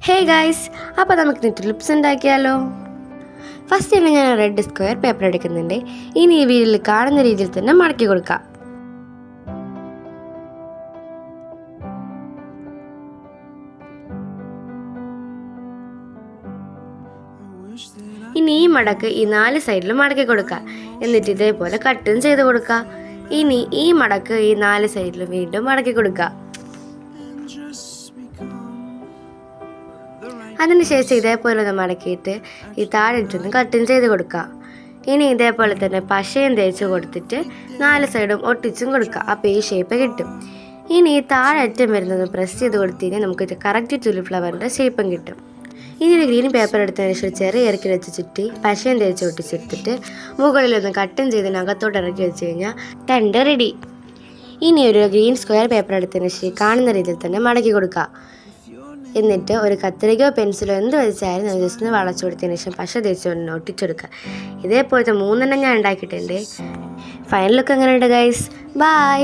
Hey guys, അപ്പോൾ നമുക്ക് lips ഉണ്ടാക്കിയാലോ. ഫസ്റ്റ് തന്നെ ഞാൻ റെഡ് സ്ക്വയർ പേപ്പർ എടുക്കുന്നുണ്ട്. ഇനി ഈ വീഡിയോയിൽ കാണുന്ന രീതിയിൽ തന്നെ മടക്കി കൊടുക്കാം. ഇനി ഈ മടക്ക് ഈ 4 സൈഡിലും മടക്കി കൊടുക്കുക. എന്നിട്ട് ഇതേപോലെ കട്ടും ചെയ്ത് കൊടുക്കുക. ഇനി ഈ മടക്ക് ഈ 4 സൈഡിലും വീണ്ടും മടക്കി കൊടുക്കുക. അതിനുശേഷം ഇതേപോലെ ഒന്ന് മടക്കിയിട്ട് ഈ താഴെട്ടൊന്ന് കട്ടും ചെയ്ത് കൊടുക്കുക. ഇനി ഇതേപോലെ തന്നെ പശയും തേച്ച് കൊടുത്തിട്ട് 4 സൈഡും ഒട്ടിച്ചും കൊടുക്കുക. അപ്പോൾ ഈ ഷേപ്പ് കിട്ടും. ഇനി ഈ താഴെറ്റം വരുന്നത് പ്രസ് ചെയ്ത് കൊടുത്തിട്ട് നമുക്ക് കറക്റ്റ് തുലി ഫ്ലവറിൻ്റെ ഷേപ്പും കിട്ടും. ഇനി ഒരു ഗ്രീൻ പേപ്പർ എടുത്തതിന് ശേഷം ചെറിയ ഇറക്കി വെച്ച് ചുറ്റി പശയും തേച്ച് ഒട്ടിച്ചെടുത്തിട്ട് മുകളിലൊന്ന് കട്ടും ചെയ്തതിനകത്തോട്ട് ഇറക്കി വെച്ച് കഴിഞ്ഞാൽ ടെൻഡ് റെഡി. ഇനി ഒരു ഗ്രീൻ സ്ക്വയർ പേപ്പർ എടുത്തതിന് ശേഷം കാണുന്ന രീതിയിൽ തന്നെ മടക്കി കൊടുക്കുക. എന്നിട്ട് ഒരു കത്രികയോ പെൻസിലോ എന്ത് വെച്ചാലും ജസ്റ്റ് ഒന്ന് വളച്ചു കൊടുത്തതിന് ശേഷം പശ തേച്ച് ഒട്ടിച്ചെടുക്കുക. ഇതേപോലത്തെ 3 ഞാൻ ഉണ്ടാക്കിയിട്ടുണ്ട്. ഫൈനൽ ലുക്ക് എങ്ങനെയുണ്ട് ഗൈസ്? ബൈ.